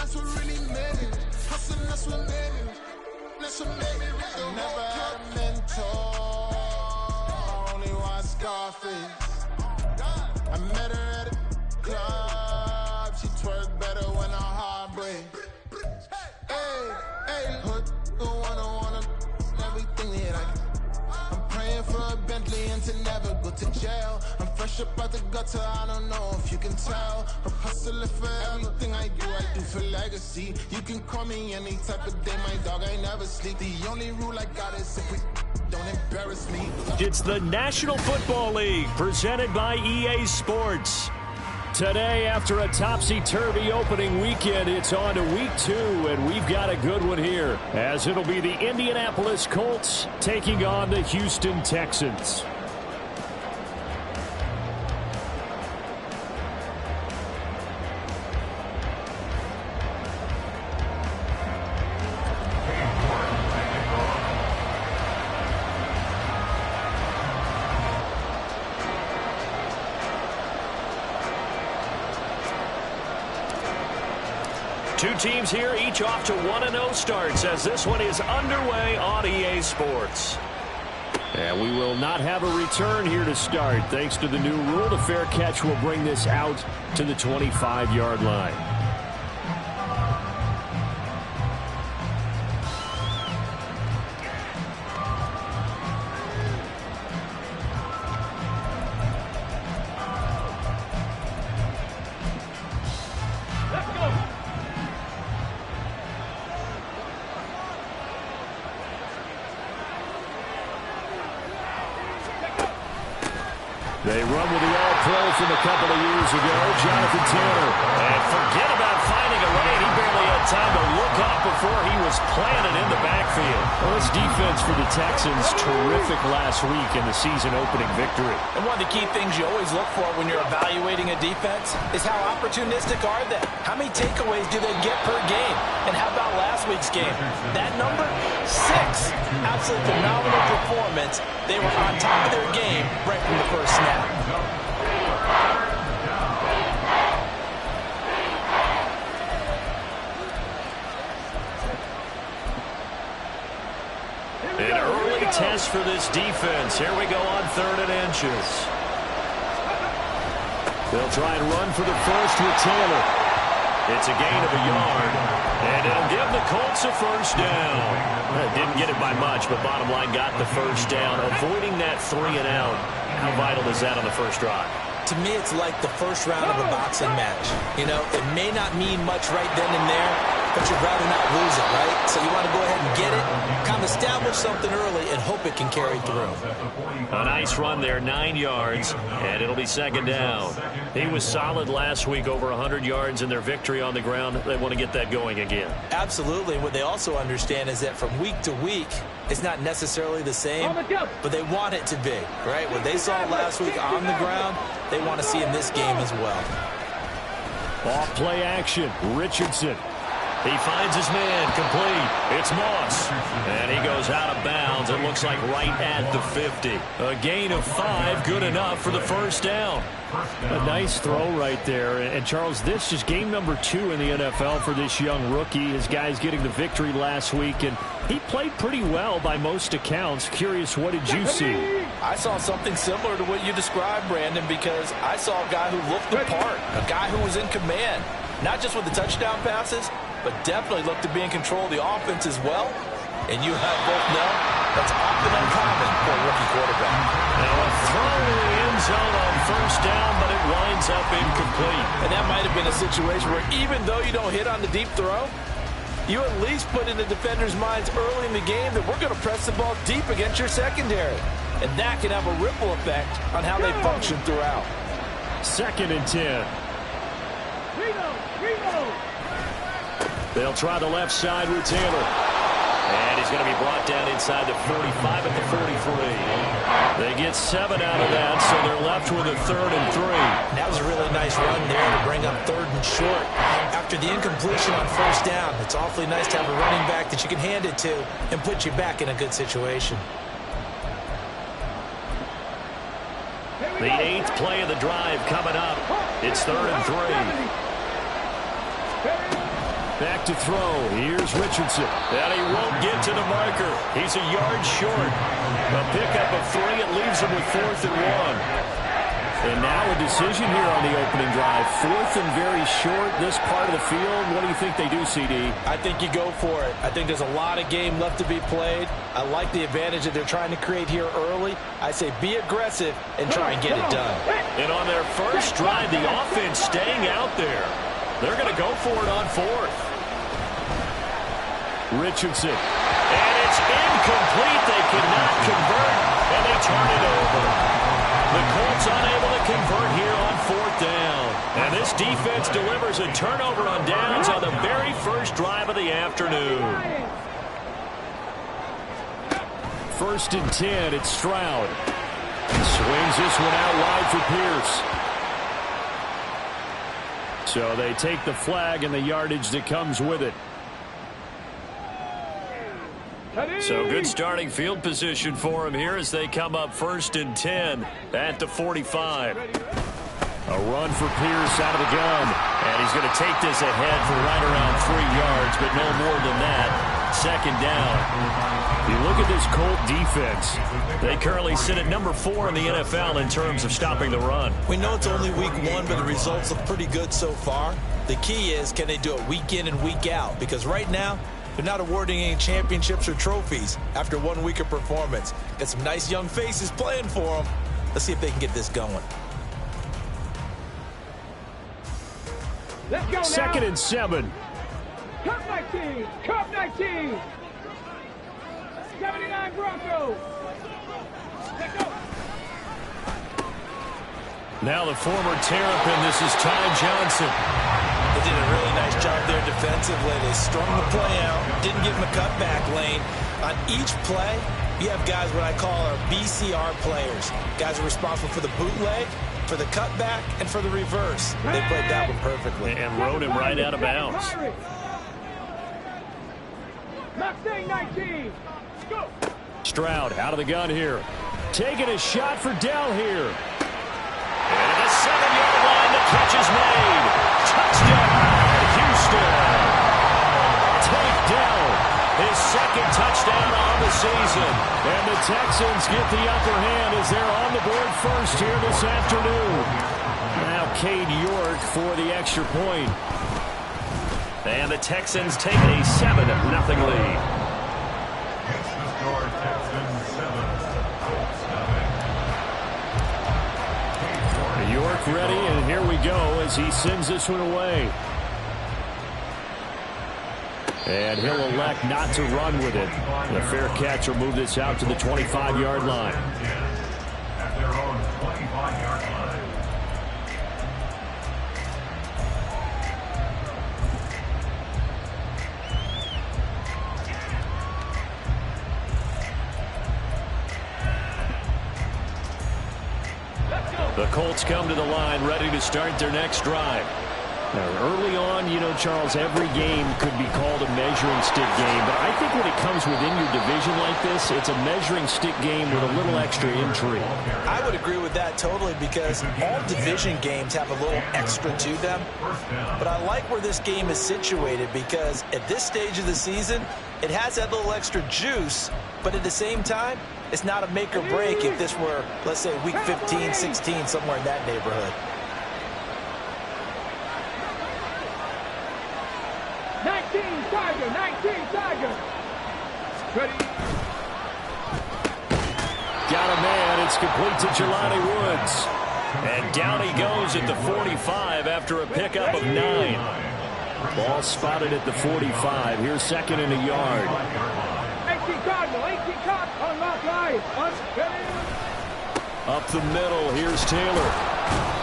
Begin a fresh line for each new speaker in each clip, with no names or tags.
that's what really made it. Hustling, that's what made it. That's what made me reach the never had a mentor. Only one Scarface. I met her at a club. She twerk better when her heart breaks. Hey, hey, hood, wanna everything that I'm praying for a Bentley and to never go to jail. I'm fresh up out the gutter, I don't know if you can tell. I'm hustling for everything I do for legacy. You can call me any type of day, my dog, I never sleep. The only rule I got is if we don't embarrass me.
It's the National Football League presented by EA Sports. Today, after a topsy-turvy opening weekend, it's on to week 2, and we've got a good one here, as it'll be the Indianapolis Colts taking on the Houston Texans. Two teams here, each off to 1-0 starts as this one is underway on EA Sports. And we will not have a return here to start. Thanks to the new rule, the fair catch will bring this out to the 25-yard line. They run with the all-pro from a couple of years ago, Jonathan Taylor. And forget about finding a lane. He barely had time to look up before he was planted in the backfield. Well, this defense for the Texans, terrific last week in the season-opening victory.
And one of the key things you always look for when you're evaluating a defense is how opportunistic are they? How many takeaways do they get per game? And how about last week's game? That number? 6. Absolutely phenomenal performance. They were on top of their game right from the first snap.
An early test for this defense. Here we go on 3rd and inches. They'll try and run for the first with Taylor. It's a gain of a yard, and it'll give the Colts a first down. Didn't get it by much, but bottom line got the first down. Avoiding that 3 and out. How vital is that on the first drive?
To me, it's like the first round of a boxing match. You know, it may not mean much right then and there, but you'd rather not lose it, right? So you want to go ahead and get it, kind of establish something early, and hope it can carry through.
A nice run there, 9 yards, and it'll be 2nd down. He was solid last week, over 100 yards in their victory on the ground. They want to get that going again.
Absolutely. What they also understand is that from week to week, it's not necessarily the same, but they want it to be, right? What they saw last week on the ground, they want to see in this game as well.
Off play action, Richardson. He finds his man, complete. It's Moss. And he goes out of bounds. It looks like right at the 50. A gain of 5, good enough for the first down. A nice throw right there. And Charles, this is game number 2 in the NFL for this young rookie. His guys getting the victory last week, and he played pretty well by most accounts. Curious, what did you see?
I saw something similar to what you described, Brandon, because I saw a guy who looked the part, a guy who was in command, not just with the touchdown passes, but definitely looked to be in control of the offense as well. And you have both know that's often uncommon for a rookie quarterback.
Now a throw in the end zone on first down, but it winds up incomplete.
And that might have been a situation where even though you don't hit on the deep throw, you at least put in the defenders' minds early in the game that we're going to press the ball deep against your secondary. And that can have a ripple effect on how they function throughout.
2nd and 10. They'll try the left side with Taylor. And he's going to be brought down inside the 45 at the 43. They get 7 out of that, so they're left with a 3rd and 3.
That was a really nice run there to bring up 3rd and short. After the incompletion on first down, it's awfully nice to have a running back that you can hand it to and put you back in a good situation.
The 8th play of the drive coming up. It's 3rd and 3. Back to throw. Here's Richardson. And he won't get to the marker. He's a yard short. A pickup of 3. It leaves him with 4th and 1. And now a decision here on the opening drive. 4th and very short, this part of the field. What do you think they do, CD?
I think you go for it. I think there's a lot of game left to be played. I like the advantage that they're trying to create here early. I say be aggressive and try and get it done.
And on their first drive, the offense staying out there. They're going to go for it on 4th. Richardson. And it's incomplete. They cannot convert, and they turn it over. The Colts unable to convert here on 4th down. And this defense delivers a turnover on downs on the very first drive of the afternoon. 1st and 10, it's Stroud. Swings this one out wide for Pierce. So they take the flag and the yardage that comes with it. So good starting field position for him here as they come up 1st and 10 at the 45. A run for Pierce out of the gun. And he's going to take this ahead for right around 3 yards, but no more than that. 2nd down. You look at this Colt defense. They currently sit at number 4 in the NFL in terms of stopping the run.
We know it's only week 1, but the results look pretty good so far. The key is, can they do it week in and week out? Because right now, they're not awarding any championships or trophies after 1 week of performance. Got some nice young faces playing for them. Let's see if they can get this going.
Let's go now.
2nd and 7.
Cup 19. Cup 19. 79 Broncos. Let's go.
Now the former Terrapin, this is Ty Johnson.
They did a really nice job there defensively. They strung the play out, didn't give him a cutback lane. On each play, you have guys what I call our BCR players. Guys are responsible for the bootleg, for the cutback, and for the reverse. They played that one perfectly.
And rode him right out of bounds.
Mustang 19. Go.
Stroud out of the gun here. Taking a shot for Dell here. And at the 7-yard line, the catch is made. Touchdown, Houston. Take Dell, his 2nd touchdown on the season. And the Texans get the upper hand as they're on the board first here this afternoon. Now Cade York for the extra point. And the Texans take a 7-0 lead. York ready, and here we go as he sends this one away. And he'll elect not to run with it. The fair catch will move this out to the 25-yard line.
At their own 25-yard line.
The Colts come to the line ready to start their next drive. Now, early on, you know, Charles, every game could be called a measuring stick game. But I think when it comes within your division like this, it's a measuring stick game with a little extra intrigue.
I would agree with that totally because all division games have a little extra to them. But I like where this game is situated because at this stage of the season, it has that little extra juice. But at the same time, it's not a make or break if this were, let's say, week 15, 16, somewhere in that neighborhood.
19 Tiger. 19 Tiger. Ready.
Got a man. It's complete to Jelani Woods. And down he goes at the 45 after a pickup of 9. Ball spotted at the 45. Here's 2nd and a yard.
18 Cardinal. 18 Cardinal. Unlock line.
Up the middle. Here's Taylor.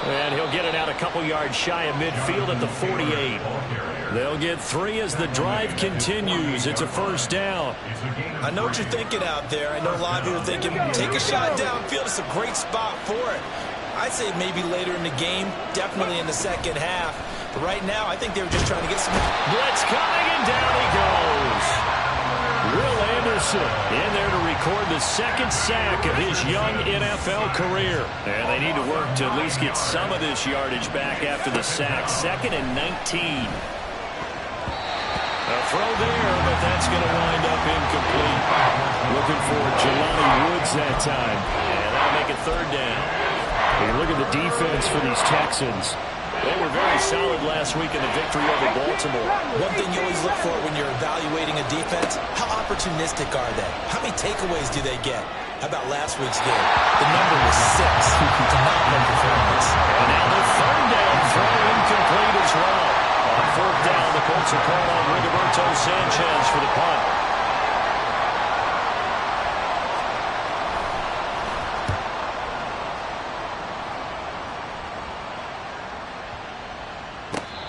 And he'll get it out a couple yards shy of midfield at the 48. They'll get 3 as the drive continues. It's a 1st down.
I know what you're thinking out there. I know a lot of you are thinking, take a shot downfield. It's a great spot for it. I'd say maybe later in the game, definitely in the second half. But right now, I think they were just trying to get some...
Blitz coming, and down he goes. Will Anderson in there to record the 2nd sack of his young NFL career. And they need to work to at least get some of this yardage back after the sack. 2nd and 19. A throw there, but that's going to wind up incomplete. Looking for Jelani Woods that time. And that'll make it third down. When you look at the defense for these Texans, they were very solid last week in the victory over Baltimore.
One thing you always look for when you're evaluating a defense, how opportunistic are they? How many takeaways do they get? How about last week's game? The number was 6. Phenomenal performance.
And now the third down throw incomplete as well. On fourth down, the Colts are calling on Rigoberto Sanchez for the punt.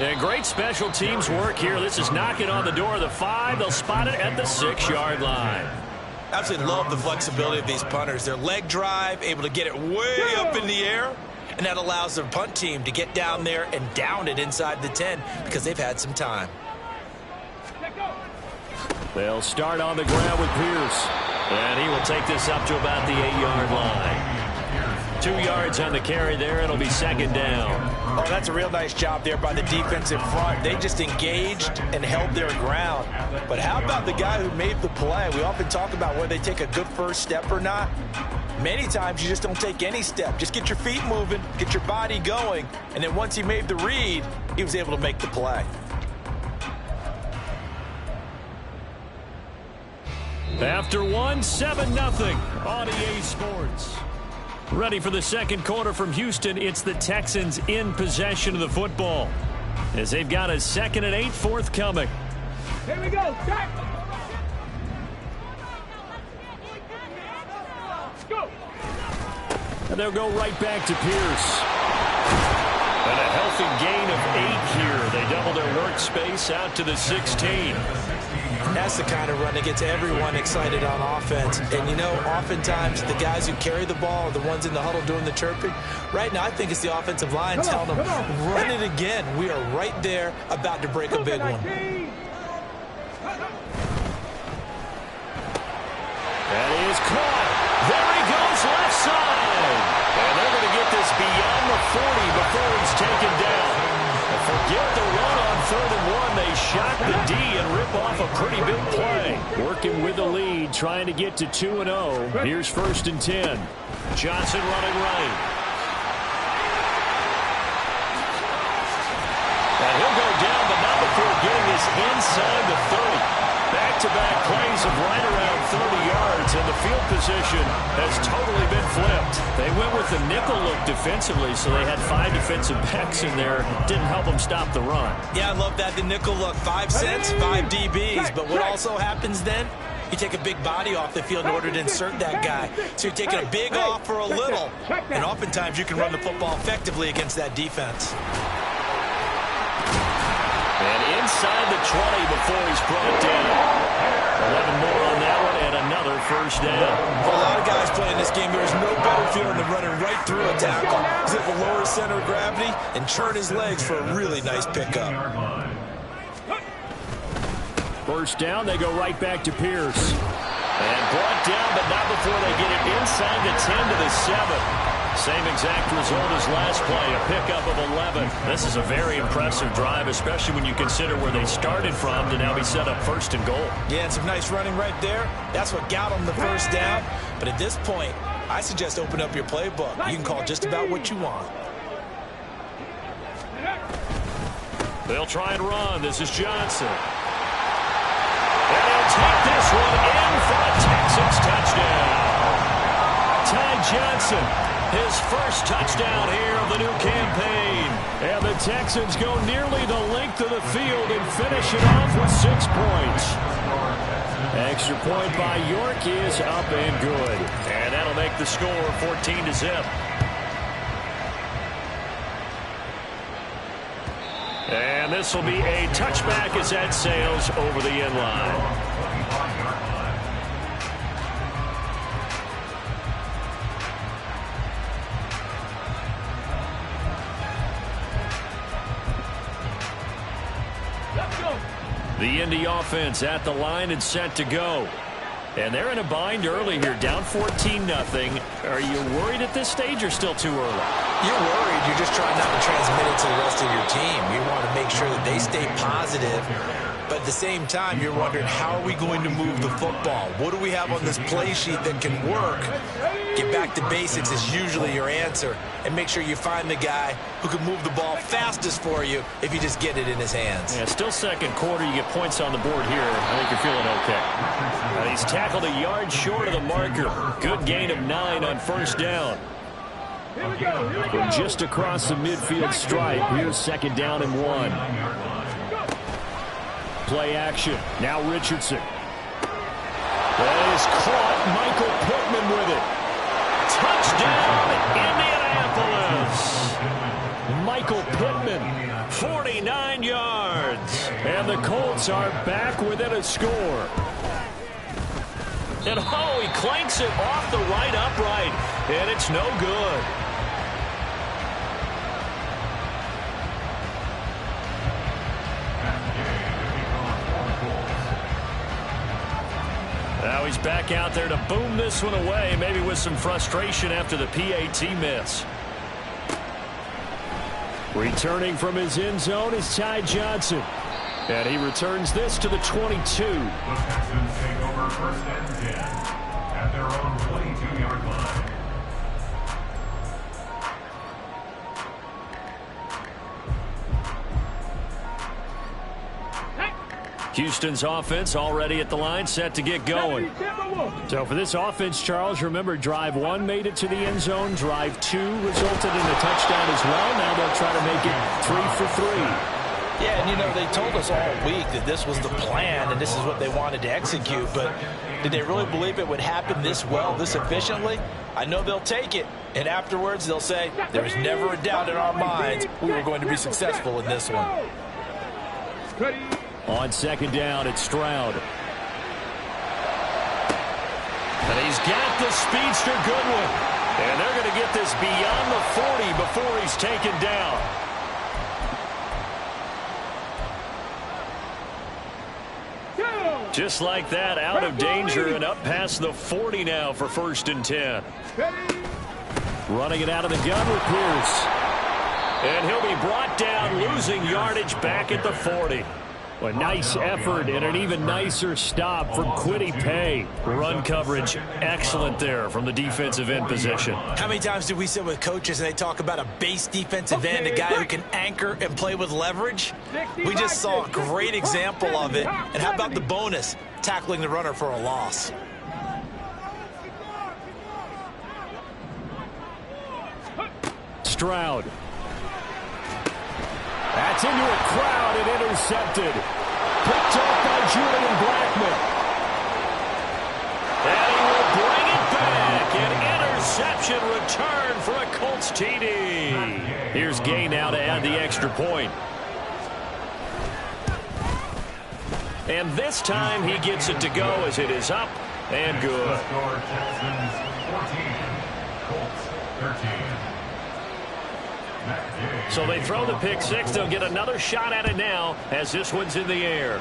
And great special teams work here. This is knocking on the door of the 5. They'll spot it at the 6-yard line.
Absolutely love the flexibility of these punters. Their leg drive, able to get it way up in the air, and that allows their punt team to get down there and down it inside the 10 because they've had some time.
They'll start on the ground with Pierce, and he will take this up to about the 8-yard line. 2 yards on the carry there. It'll be second down.
Oh, that's a real nice job there by the defensive front. They just engaged and held their ground. But how about the guy who made the play? We often talk about whether they take a good first step or not. Many times you just don't take any step. Just get your feet moving, get your body going, and then once he made the read, he was able to make the play.
After 1, 7-0 on EA Sports. Ready for the second quarter from Houston. It's the Texans in possession of the football as they've got a 2nd and 8 forthcoming.
Here we go. Start. Go.
And they'll go right back to Pierce. And a healthy gain of 8 here. They double their workspace out to the 16.
That's the kind of run that gets everyone excited on offense. And, you know, oftentimes the guys who carry the ball are the ones in the huddle doing the chirping. Right now, I think it's the offensive line telling them, run it again. We are right there about to break a big one.
That is caught. There he goes, left side. And they're going to get this beyond the 40 before he's taken down. Forget the run on 3rd and 1. They shock the D and rip off a pretty big play. Working with the lead, trying to get to 2-0. Here's 1st and 10. Johnson running right. And he'll go down, but not before getting this inside the 30. Back-to-back plays of right around 30 yards, and the field position has totally been flipped. They went with the nickel look defensively, so they had 5 defensive backs in there. Didn't help them stop the run.
Yeah, I love that, the nickel look. 5 cents, 5 DBs. But what also happens then, you take a big body off the field in order to insert that guy. So you're taking a big off for a little. And oftentimes you can run the football effectively against that defense.
And inside the 20 before he's brought down. 11 more on that one and another first down.
For a lot of guys playing this game, there's no better feeling than running right through a tackle. He's able to lower his center of gravity and turn his legs for a really nice pickup.
First down, they go right back to Pierce. And brought down, but not before they get it inside the 10 to the 7. Same exact result as last play, a pickup of 11. This is a very impressive drive, especially when you consider where they started from to now be set up 1st and goal.
Yeah, and some nice running right there. That's what got them the first down. But at this point, I suggest open up your playbook. You can call just about what you want.
They'll try and run. This is Johnson. And he'll take this one in for a Texans touchdown. Ty Johnson, his first touchdown here of the new campaign. And the Texans go nearly the length of the field and finish it off with 6 points. Extra point by York is up and good. And that'll make the score 14-0. And this will be a touchback as that sails over the end line. The Indy offense at the line and set to go. And they're in a bind early here, down 14-0. Are you worried at this stage or still too early?
You're worried. You're just trying not to transmit it to the rest of your team. You want to make sure that they stay positive But at the same time, you're wondering, how are we going to move the football? What do we have on this play sheet that can work? Get back to basics is usually your answer. And make sure you find the guy who can move the ball fastest for you if you just get it in his hands.
Yeah, still second quarter. You get points on the board here. I think you're feeling okay. He's tackled a yard short of the marker. Good gain of 9 on first down. From just across the midfield stripe, here's second down and 1. Play action. Now Richardson. That is caught. Michael Pittman with it. Touchdown, Indianapolis. Michael Pittman, 49 yards. And the Colts are back within a score. And oh, he clanks it off the right upright. And it's no good. Now he's back out there to boom this one away, maybe with some frustration after the PAT miss. Returning from his end zone is Ty Johnson. And he returns this to the 22.
The Texans take over first and 10 at their own 22-yard line.
Houston's offense already at the line, set to get going. So for this offense, Charles, remember, drive 1 made it to the end zone. Drive 2 resulted in a touchdown as well. Now they'll try to make it 3 for 3.
Yeah, and you know, they told us all week that this was the plan and this is what they wanted to execute, but did they really believe it would happen this well, this efficiently? I know they'll take it, and afterwards they'll say, there's never a doubt in our minds we were going to be successful in this one.
On second down, it's Stroud. And he's got the speedster Goodwin. And they're going to get this beyond the 40 before he's taken down. Just like that, out of danger and up past the 40 now for first and 10. Running it out of the gun with Pierce. And he'll be brought down, losing yardage back at the 40. A nice effort and an even nicer stop from Kwity Paye. Run coverage excellent there from the defensive end position.
How many times do we sit with coaches and they talk about a base defensive end, a guy who can anchor and play with leverage? We just saw a great example of it. And how about the bonus, tackling the runner for a loss?
Stroud. That's into a crowd and intercepted. Picked off by Julian Blackmon. And he will bring it back. An interception return for a Colts TD. Here's Gay now to add the extra point. And this time he gets it to go as it is up and good.
Score Texans 14, Colts 13.
So they throw the pick six. They'll get another shot at it now as this one's in the air.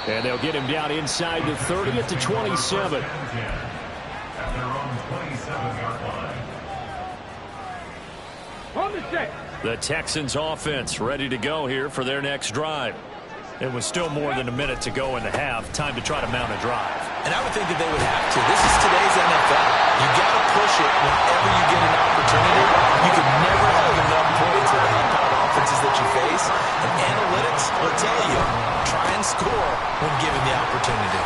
And they'll get him down inside the 30 at the 27.
At their own 27-yard line.
On the set.
The Texans offense ready to go here for their next drive. It was still more than a minute to go in the half. Time to try to mount a drive.
And I would think that they would have to. This is today's NFL. You got to push it whenever you get an opportunity. You can never have enough points with the high-powered offenses that you face. And analytics will tell you, try and score when given the opportunity.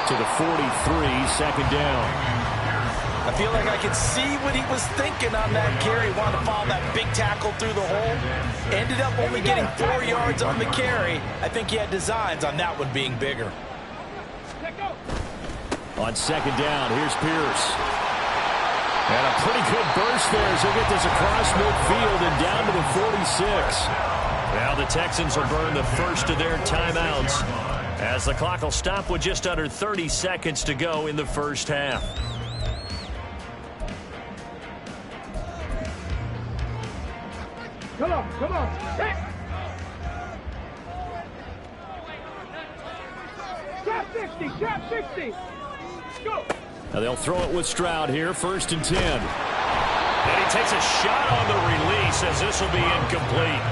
To the 43, second down.
I feel like I could see what he was thinking on that carry. Wanted to follow that big tackle through the hole. Ended up only getting 4 yards on the carry. I think he had designs on that one being bigger.
On second down, here's Pierce. And a pretty good burst there as he'll get this across midfield and down to the 46. Now the Texans will burn the first of their timeouts as the clock will stop with just under 30 seconds to go in the first half.
Come on, come on. Hey. Trap 60, trap 60. Go.
Now they'll throw it with Stroud here, first and 10. And he takes a shot on the release as this will be incomplete.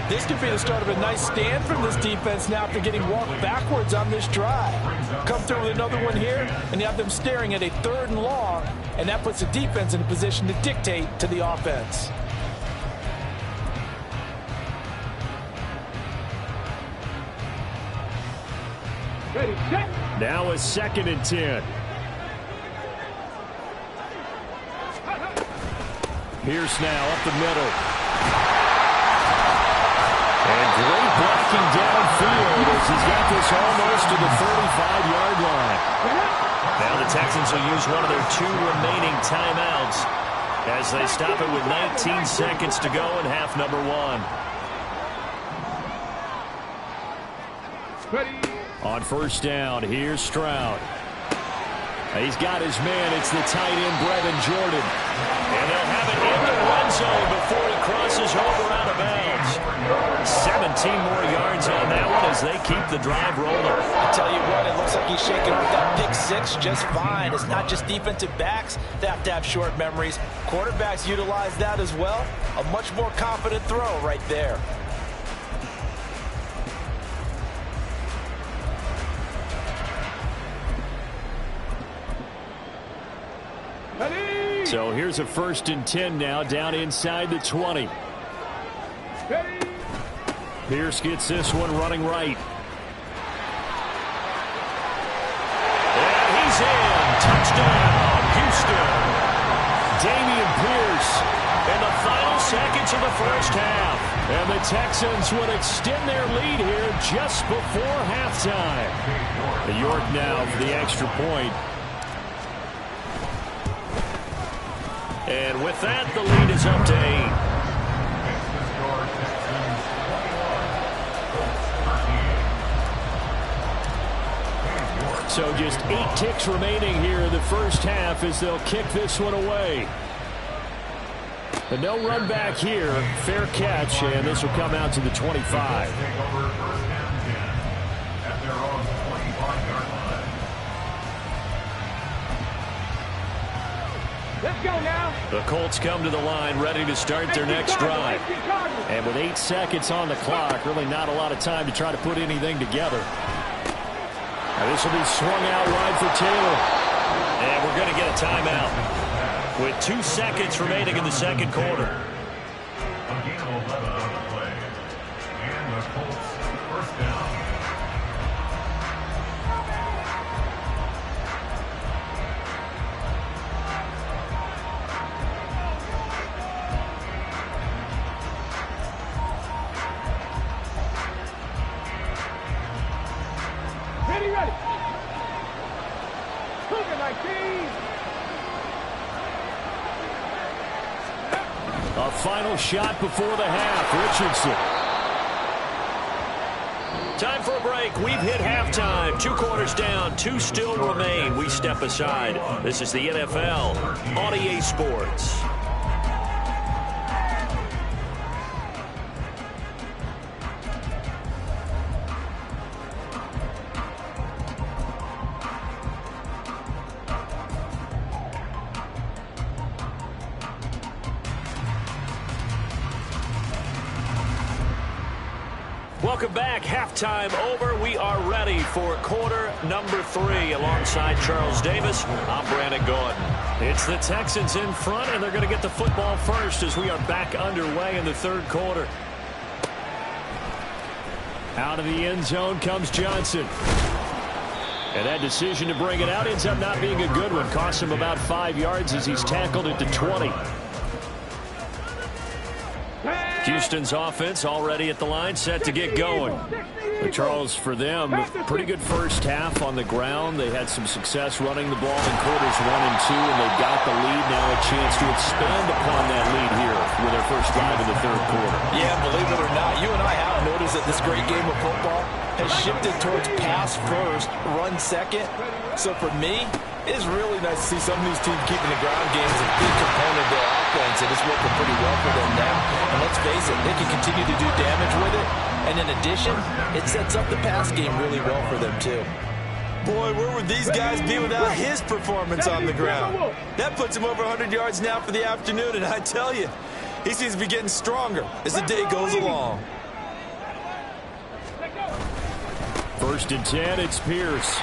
This could be the start of a nice stand from this defense now after getting walked backwards on this drive. Come through with another one here, and you have them staring at a 3rd and long, and that puts the defense in a position to dictate to the offense.
Ready, set.
Now a 2nd and 10. Pierce now up the middle. And great blocking downfield as he's got this almost to the 35-yard line. Now the Texans will use one of their 2 remaining timeouts as they stop it with 19 seconds to go in half number 1.
Ready.
On 1st down, here's Stroud. He's got his man. It's the tight end, Brevin Jordan. And they'll have it in the run zone before he crosses over out of bounds. 17 more yards on that one as they keep the drive rolling.
I tell you what, it looks like he's shaking off that pick 6 just fine. It's not just defensive backs that have to have short memories. Quarterbacks utilize that as well. A much more confident throw right there.
Ready.
So here's a 1st and 10 now down inside the 20.
Ready.
Pierce gets this one running right. And he's in. Touchdown, Houston. Damian Pierce in the final seconds of the 1st half. And the Texans would extend their lead here just before halftime. The York now for the extra point. And with that, the lead is up to 8. So just 8 ticks remaining here in the 1st half as they'll kick this one away. But no run back here. Fair catch, and this will come out to the 25.
Let's go now.
The Colts come to the line ready to start their next drive. And with 8 seconds on the clock, really not a lot of time to try to put anything together. And this will be swung out wide for Taylor. And we're going to get a timeout with 2 seconds remaining in the 2nd quarter.
A gain of 11 on the play. And the Colts 1st down.
Ready. Moving like these.
A final shot before the half. Richardson. Time for a break. We've hit halftime. 2 quarters down. 2 still remain. We step aside. This is the NFL on EA Sports. Welcome back. Halftime over. We are ready for quarter number 3 alongside Charles Davis. I'm Brandon Gordon. It's the Texans in front, and they're going to get the football first as we are back underway in the 3rd quarter. Out of the end zone comes Johnson. And that decision to bring it out ends up not being a good one. Costs him about 5 yards as he's tackled at the 20. Houston's offense already at the line, set to get going. But Charles, for them, pretty good 1st half on the ground. They had some success running the ball in quarters 1 and 2, and they've got the lead now, a chance to expand upon that lead here with their 1st drive in the 3rd quarter.
Yeah, believe it or not, you and I have noticed that this great game of football has shifted towards pass first, run second. So for me, it's really nice to see some of these teams keeping the ground game as a big component of their offense. It is working pretty well for them now. And let's face it, they can continue to do damage with it. And in addition, it sets up the pass game really well for them too. Boy, where would these guys be without his performance on the ground? That puts him over 100 yards now for the afternoon, and I tell you, he seems to be getting stronger as the day goes along.
1st and 10, it's Pierce.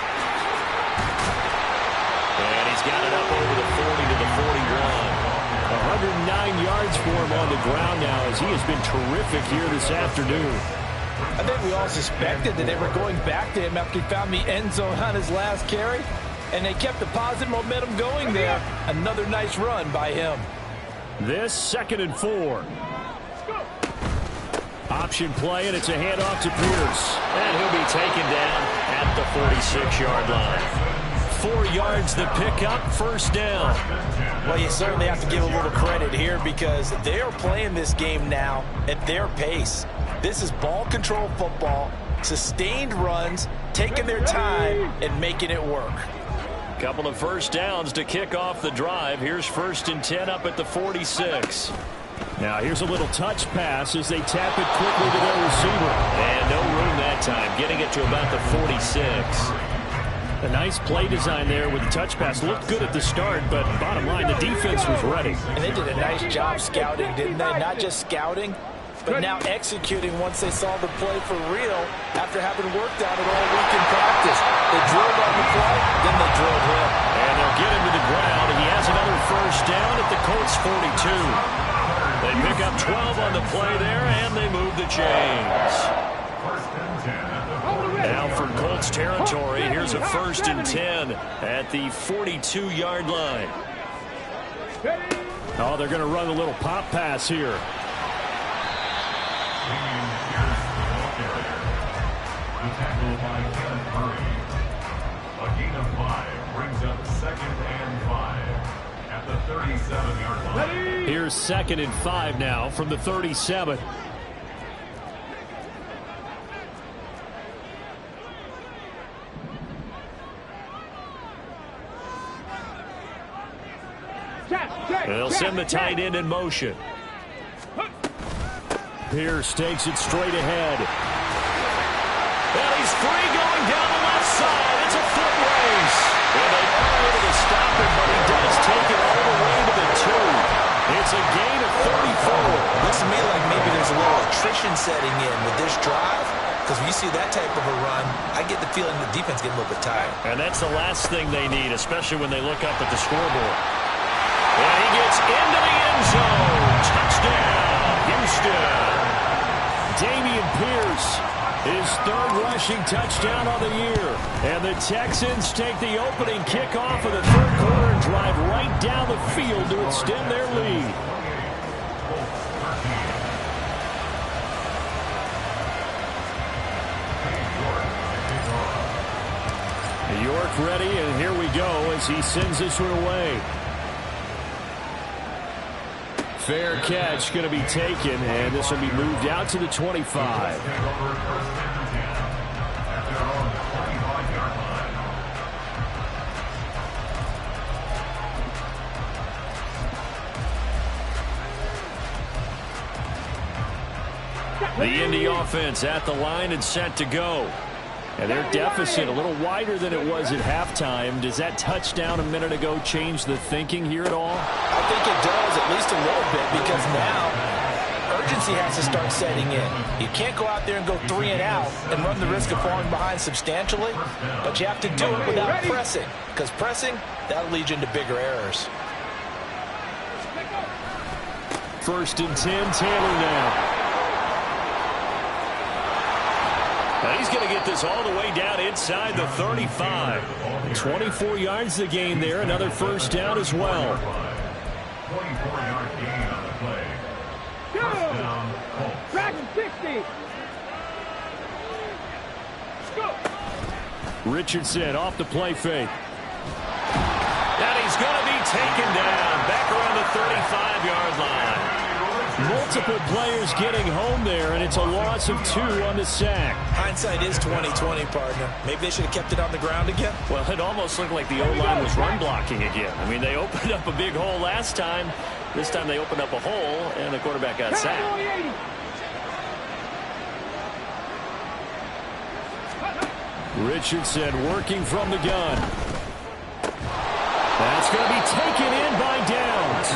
And he's got it up over the 40 to the 41. 109 yards for him on the ground now as he has been terrific here this afternoon.
I think we all suspected that they were going back to him after he found the end zone on his last carry, and they kept the positive momentum going there. Another nice run by him.
This 2nd and 4. Option play, and it's a handoff to Pierce. And he'll be taken down at the 46-yard line. 4 yards the pickup, 1st down.
Well, you certainly have to give a little credit here because they are playing this game now at their pace. This is ball control football, sustained runs, taking their time and making it work.
Couple of 1st downs to kick off the drive. Here's 1st and 10 up at the 46. Now here's a little touch pass as they tap it quickly to their receiver. And no room that time, getting it to about the 46. A nice play design there with the touch pass. Looked good at the start, but bottom line, the defense was ready.
And they did a nice job scouting, didn't they? Not just scouting, but now executing once they saw the play for real after having worked on it all week in practice. They drilled on the play, then they drilled him.
And they'll get him to the ground. He has another 1st down at the Colts 42. They pick up 12 on the play there, and they move the chains. Now for Colts territory, here's a 1st and 10 at the 42-yard line. Oh, they're going to run a little pop pass here.
The tackle by Kenneth Murray. A gain of 5 brings up 2nd and 5 at the 37-yard line.
Here's 2nd and 5 now from the 37. They'll send the tight end in motion. Pierce takes it straight ahead. And he's free going down the left side. It's a foot race. And they are able to stop him, but he does take it all the way to the 2. It's a gain of 34.
Looks to me like maybe there's a little attrition setting in with this drive. Because when you see that type of a run, I get the feeling the defense getting a little bit tired.
And that's the last thing they need, especially when they look up at the scoreboard. And he gets into the end zone. Touchdown, Houston. Damian Pierce, his 3rd rushing touchdown on the year. And the Texans take the opening kickoff of the 3rd quarter and drive right down the field to extend their lead. York ready, and here we go as he sends this one away. Fair catch going to be taken, and this will be moved out to the 25. The Indy offense at the line and set to go. And their deficit a little wider than it was at halftime. Does that touchdown a minute ago change the thinking here at all?
I think it does, at least a little bit, because now urgency has to start setting in. You can't go out there and go 3 and out and run the risk of falling behind substantially, but you have to do it without pressing, because pressing, that'll lead you into bigger errors.
1st and 10, Taylor now. Now he's going to get this all the way down inside the 35. 24 yards the gain there. Another 1st down as well.
24-yard gain on the play. 1st down, Colts.
Track 60.
Richardson off the play fake. And he's going to be taken down back around the 35-yard line. Multiple players getting home there, and it's a loss of 2 on the sack.
Hindsight is 20/20, partner. Maybe they should have kept it on the ground again.
Well, it almost looked like the O-line was run blocking again. I mean, they opened up a big hole last time. This time they opened up a hole, and the quarterback got sacked. Richardson working from the gun. That's going to be taken in by Downs.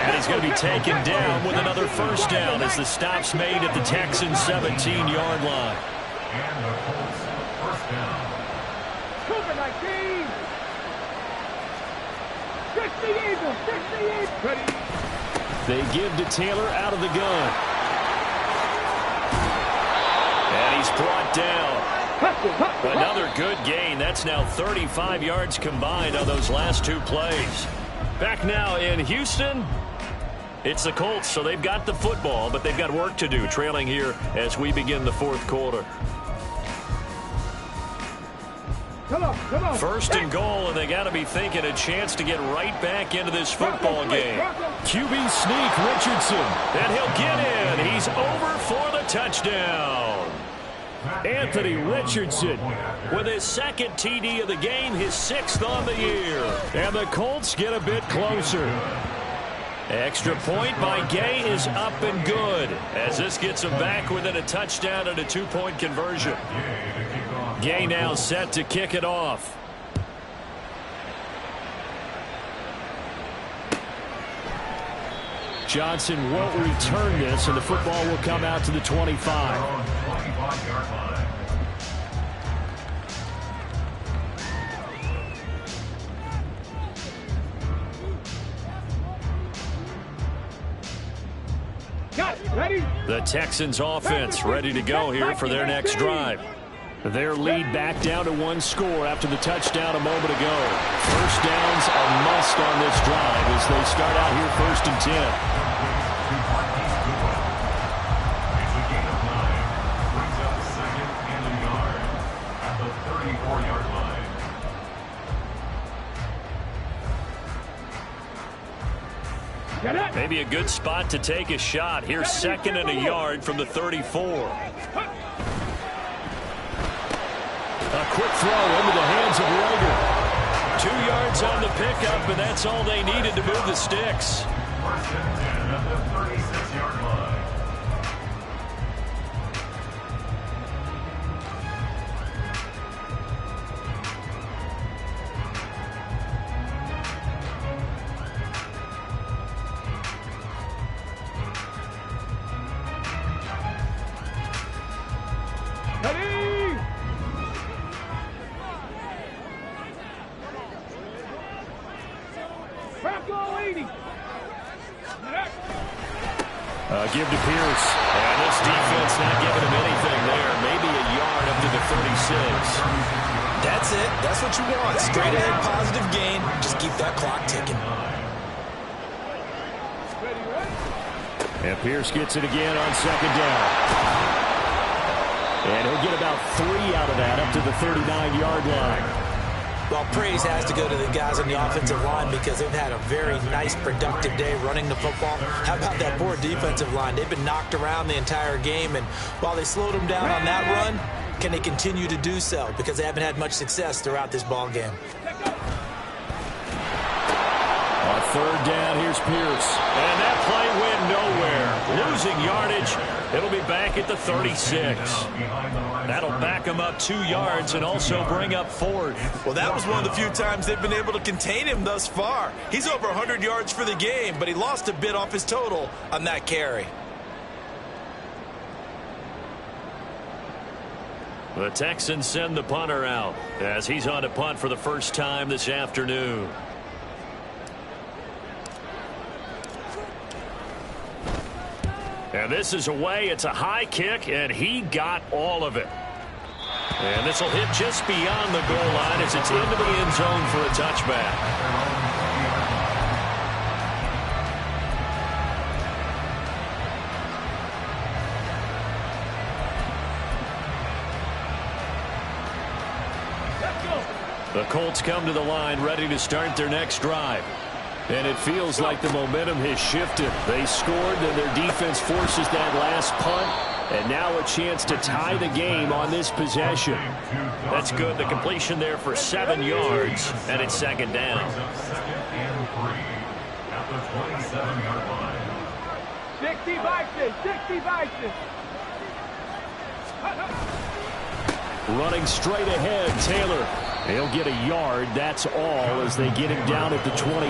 And he's going to be taken down with another first down as the stop's made at the Texans' 17-yard line.
And the Colts first down.
Cooper 19. 60 Eagles, 60 Eagles. Ready.
They give to Taylor out of the gun. And he's brought down. Another good gain. That's now 35 yards combined on those last two plays. Back now in Houston, it's the Colts, so they've got the football, but they've got work to do, trailing here as we begin the fourth quarter.
Come on.
First and goal, and they got to be thinking a chance to get right back into this football game. QB sneak, Richardson, and he'll get in. He's over for the touchdown. Anthony Richardson with his second TD of the game, his 6th on the year. And the Colts get a bit closer. Extra point by Gay is up and good as this gets them back within a touchdown and a 2-point conversion. Gay now set to kick it off. Johnson won't return this, and the football will come out to the 25. The Texans offense ready to go here for their next drive. Their lead back down to 1 score after the touchdown a moment ago. First down's a must on this drive as they start out here 1st and 10.
It's a gain of 9. Brings up 2nd and a yard at the 34-yard line.
Maybe a good spot to take a shot. Here's 2nd and a yard from the 34. A quick throw into the hands of Rager. 2 yards on the pickup, and that's all they needed to move the sticks.
1st and 10 at the 36-yard line.
Give to Pierce. And this defense not giving him anything there. Maybe a yard up to the 36.
That's it. That's what you want. Straight ahead positive gain. Just keep that clock ticking.
And Pierce gets it again on 2nd down. And he'll get about 3 out of that up to the 39-yard line.
Well, praise has to go to the guys on the offensive line because they've had a very nice, productive day running the football. How about that poor defensive line? They've been knocked around the entire game, and while they slowed them down on that run, can they continue to do so? Because they haven't had much success throughout this ball game.
On 3rd down, here's Pierce. And that play went nowhere. Losing yardage. It'll be back at the 36. That'll back him up 2 yards and also bring up 4th.
Well, that was one of the few times they've been able to contain him thus far. He's over 100 yards for the game, but he lost a bit off his total on that carry.
The Texans send the punter out as he's on to punt for the first time this afternoon. And this is away. It's a high kick, and he got all of it. And this will hit just beyond the goal line as it's into the end zone for a touchback. The Colts come to the line ready to start their next drive. And it feels like the momentum has shifted. They scored, and their defense forces that last punt. And now a chance to tie the game on this possession. That's good. The completion there for 7 yards, and it's 2nd down.
At the 27-yard line.
60 Vikings, 60 Vikings.
Running straight ahead, Taylor. He'll get a yard. That's all as they get him down at the 28.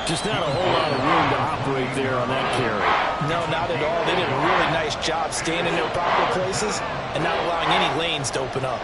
Just not a whole lot of room to operate there on that carry.
No, not at all. They did a really nice job staying in their proper places and not allowing any lanes to open up.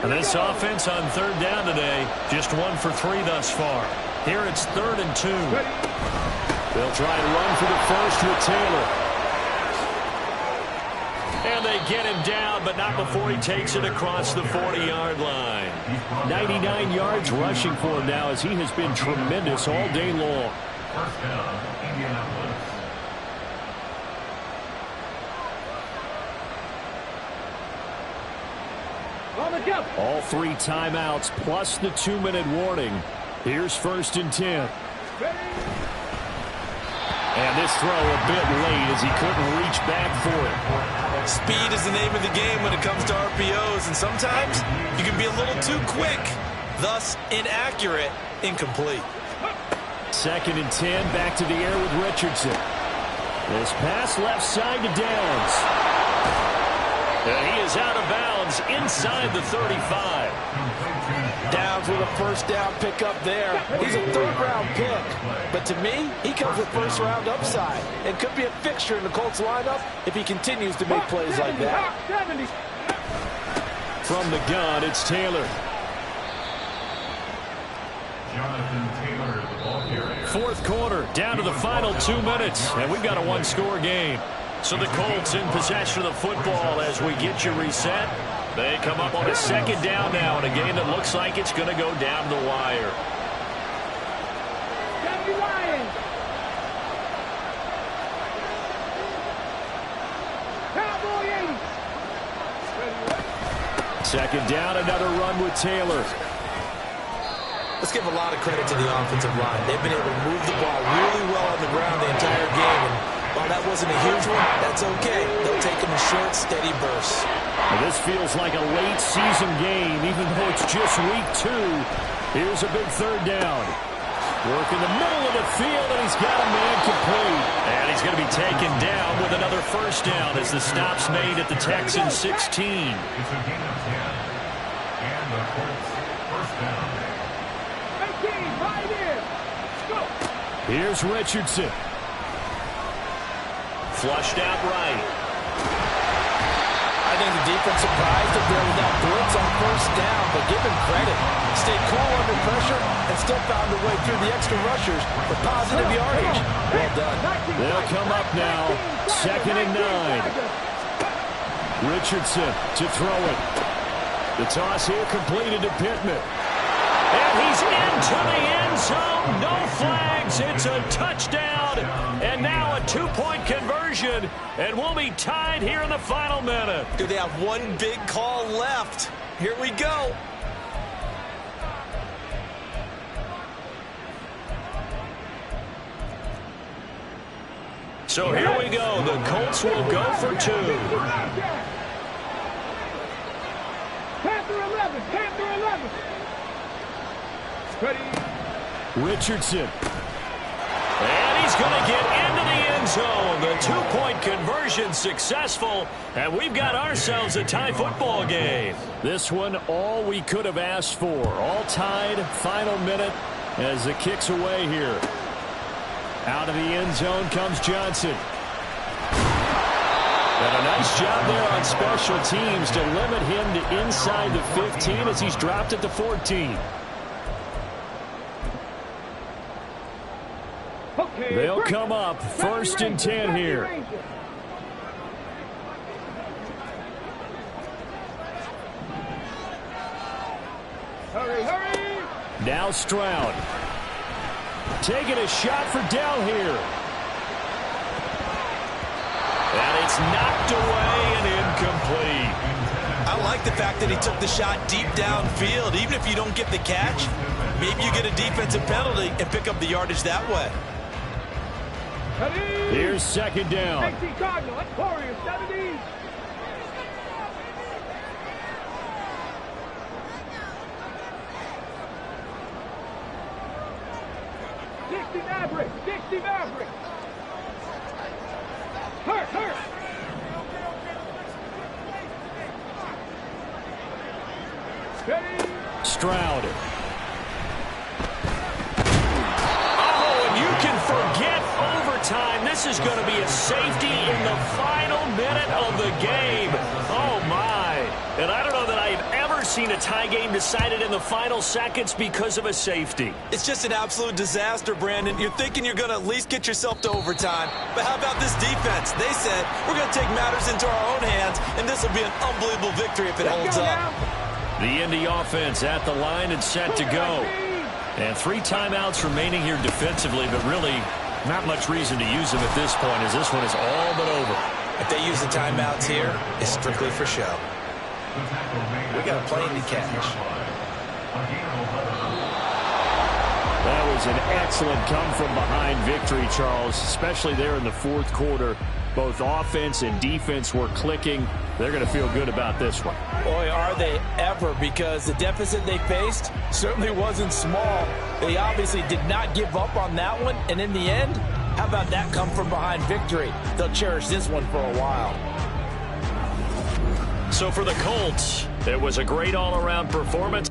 And this offense on third down today, just 1 for 3 thus far. Here it's 3rd and 2. They'll try and run for the first with Taylor. And they get him down, but not before he takes it across the 40-yard line. 99 yards rushing for him now as he has been tremendous all day long.
First down, Indianapolis.
All 3 timeouts plus the 2-minute warning. Here's 1st and 10. And this throw a bit late as he couldn't reach back for it.
Speed is the name of the game when it comes to RPOs, and sometimes you can be a little too quick, thus inaccurate, incomplete.
2nd and 10, back to the air with Richardson. This pass left side to Downs. And he is out of bounds inside the 35.
Downs with a first down pickup there. He's a 3rd-round pick. But to me, he comes with first-round upside and could be a fixture in the Colts lineup if he continues to make plays like that.
From the gun, it's Taylor.
Jonathan Taylor, the ball carrier.
4th quarter, down to the final 2 minutes, and we've got a 1-score game. So the Colts in possession of the football as we get you reset. They come up on a 2nd down now in a game that looks like it's going to go down the wire. Second down, another run with Taylor.
Let's give a lot of credit to the offensive line. They've been able to move the ball really well on the ground the entire game. And while that wasn't a huge one, that's okay. They'll take them in short, steady bursts.
Well, this feels like a late season game, even though it's just week 2. Here's a big 3rd down. Work in the middle of the field, and he's got a man complete. And he's going to be taken down with another 1st down as the stop's made at the Texans 16.
It's a gain of 10. And the Colts, first down.
Here's Richardson. Flushed out right.
I think the defense surprised him there with that blitz on 1st down, but give him credit. Stayed cool under pressure and still found a way through the extra rushers for positive yardage. Well done.
They'll come up now. 2nd and 9. Richardson to throw it. The toss here completed to Pittman. And he's into the end zone. No flags. It's a touchdown. And now a 2-point conversion. And we'll be tied here in the final minute.
Do they have one big call left? Here we go.
So here we go. The Colts will go for 2.
Panther 11. Panther 11.
Richardson. And he's going to get into the end zone. The 2-point conversion successful. And we've got ourselves a tie football game. This one, all we could have asked for. All tied, final minute as the kick's away here. Out of the end zone comes Johnson. And a nice job there on special teams to limit him to inside the 15 as he's dropped it to 14. They'll come up 1st and 10 here.
Hurry, hurry!
Now Stroud. Taking a shot for Dell here. And it's knocked away and incomplete.
I like the fact that he took the shot deep downfield. Even if you don't get the catch, Maybe you get a defensive penalty and pick up the yardage that way.
Here's second down.
18 Cardinal, Warriors 70. Maverick, 60 Maverick. Hurt.
Stroud. Oh, and you can forget overtime. This is going to be a safety in the final minute of the game. Oh, my. And I don't know that I've ever seen a tie game decided in the final seconds because of a safety.
It's just an absolute disaster, Brandon. You're thinking you're going to at least get yourself to overtime. But how about this defense? They said, we're going to take matters into our own hands, and this will be an unbelievable victory if it holds up.
The Indy offense at the line and set to go. And 3 timeouts remaining here defensively, but really not much reason to use them at this point as this one is all but over.
If they use the timeouts here, it's strictly for show. We got a plane to catch.
That was an excellent come-from-behind victory, Charles, especially there in the fourth quarter. Both offense and defense were clicking. They're going to feel good about this one.
Boy, are they ever, because the deficit they faced certainly wasn't small. They obviously did not give up on that one, and in the end, how about that come-from-behind victory? They'll cherish this one for a while.
So for the Colts, it was a great all-around performance.